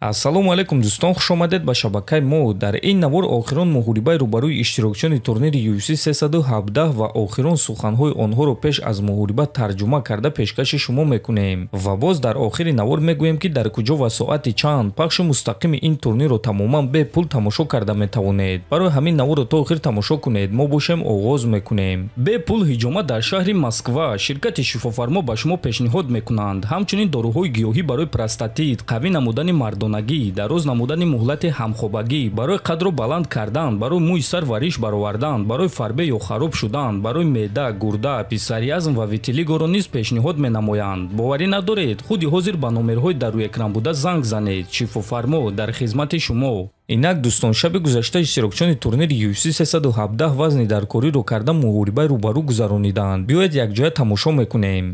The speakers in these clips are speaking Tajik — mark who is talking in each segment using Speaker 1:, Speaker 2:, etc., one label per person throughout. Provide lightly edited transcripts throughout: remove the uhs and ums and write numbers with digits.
Speaker 1: Ассалому алайкум дӯстон, хушомадед ба шабакаи мо. Дар ин навор охирон муҳорибаи рӯбарӯи иштирокчиёни турнири UFC 317 ва охирон суханҳои онҳоро пеш аз муҳориба тарҷума карда пешкаши шумо мекунем. Ва боз дар охири навор мегӯем ки дар куҷо ва соати чанд пахши мустақими ин турнирро тамоман бепул тамошо карда метавонед. Барои ҳамин наворро то охир тамошо кунед. Мо бошем оғоз мекунем. Бепул ҳиҷомат дар шаҳри Москва. Ширкати шифофармо ба шумо пешниҳод мекунанд. Ҳамчунин доруҳои гиёҳӣ барои простатит, қавӣ намудани мардонагӣ, дароз намудани муҳлати ҳамхобагӣ, барои қадро баланд кардан, барои мӯи сар ва риш баровардан, барои фарбе ё хароб шудан, барои меъда, гурда, писариазм ва витилигоро низ пешниҳод менамоянд. боварӣ надоред? Худи ҳозир ба номерҳои дар рӯи экран буда занг занед. Шифофармо дар хизмати шумо. Инак дӯстон, шаби гузашта иштирокчиёни турнири UFC 317 вазни даркориро карда муҳорибаи рӯбарӯ гузарониданд. Биёед якҷоя тамошо мекунем.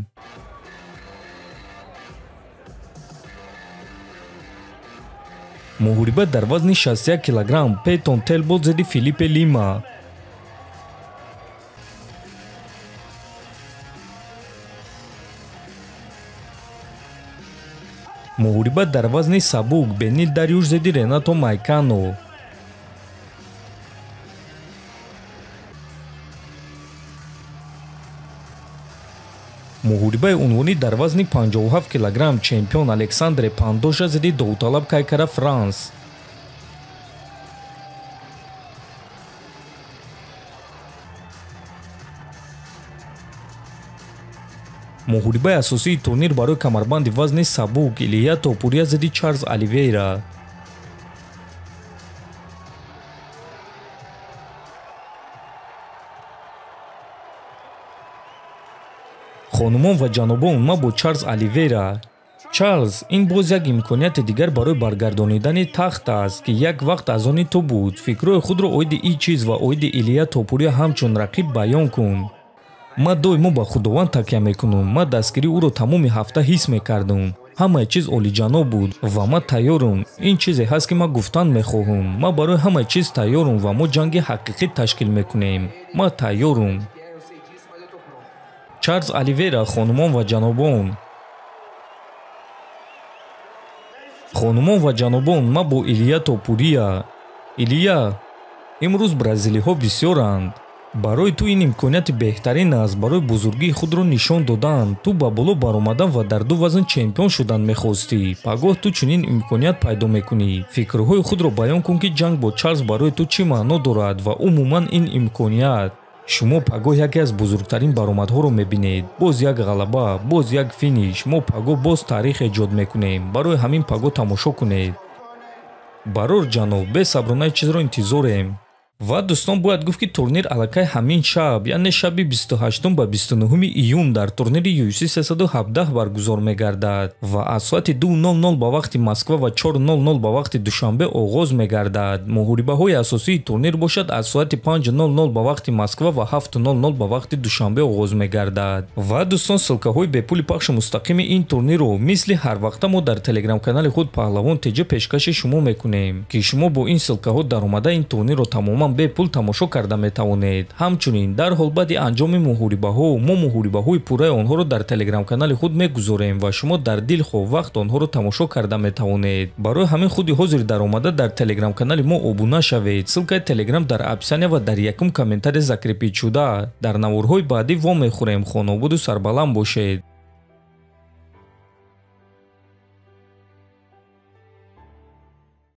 Speaker 1: муҳориба дар вазни 61 килограмм Пейтон Телбот зидди Филиппе Лима. муҳориба дар вазни сабук Бенил Дарюш зидди Ренато Майкано. муҳорибаи унвонӣ дар вазни 57 килограмм чемпион Александре Пандоша зидди Довталаб Кайкара Франс. муҳорибаи асосии турнир барои камарбанди вазни сабук Илия Топурия зидди Чарлз Оливейра. хонумон ва ҷанобон, ма бо Чарлз Оливейра. Чарлз, ин боз як имконияти дигар барои баргардонидани тахт аст, ки як вақт аз они ту буд. Фикрҳои худро оиди ин чиз ва оиди Илия Топурия ҳамчун рақиб баён кун. ма доимо ба худованд такя мекунам. ма дастгирии ӯро тамоми ҳафта ҳис мекардам. ҳамаи чиз олиҷаноб буд ва ма тайёрам. ин чизе ҳаст ки ма гуфтан мехоҳам. ма барои ҳамаи чиз тайёрам ва мо ҷанги ҳақиқӣ ташкил мекунем. ма тайёрам. Чарлз Оливейра, хонумон ва ҷанобон. хонумон ва ҷанобон, ма бо Илия Топурия. Илия, имрӯз бразилиҳо бисёранд. барои ту ин имконияти беҳтарин аст. барои бузургии худро нишон додан. ту ба боло баромадан ва дар ду вазн чемпион шудан мехостӣ. пагоҳ ту чунин имконият пайдо мекунӣ. фикрҳои худро баён кун ки ҷанг бо Чарлз барои ту чӣ маъно дорад ва умуман ин имконият. шумо пагоҳ яке аз бузургтарин баромадҳоро мебинед. боз як ғалаба, боз як финиш. мо пагоҳ боз таърих эҷод мекунем. барои ҳамин пагоҳ тамошо кунед. барор ҷаноб, бесаброна чизро интизорем. ва дӯстон, бояд гуфт ки турнир аллакай ҳамин шаб, яъне шаби 28 ба 29 июн дар турнири UFC 317 баргузор мегардад ва аз соати 2:00 ба вақти Москва ва 4:00 ба вақти Душанбе оғоз мегардад. муҳорибаҳои асосии турнир бошад аз соати 5:00 ба вақти Москва ва 7:00 ба вақти Душанбе оғоз мегардад. ва дӯстон, ссилкаҳои бепули пахши мустақими ин турнирро мисли ҳар вақта мо дар телеграм-канали худ Паҳлавон теҷа пешкаши шумо мекунем, ки шумо бо ин ссилкаҳо даромада ин турнирро тамоман бепул тамошо карда метавонед. ҳамчунин дар ҳол баъди анҷоми муҳорибаҳо мо муҳорибаҳои пурраи онҳоро дар телеграм-канали худ мегузорем ва шумо дар дилхоҳ вақт онҳоро тамошо карда метавонед. барои ҳамин худи ҳозир даромада дар телеграм-канали мо обуна шавед. ссилкаи телеграм дар описания ва дар якум комментария закрепид шуда. дар наворҳои баъдӣ вомехӯрем. хонобуду сарбаланд бошед.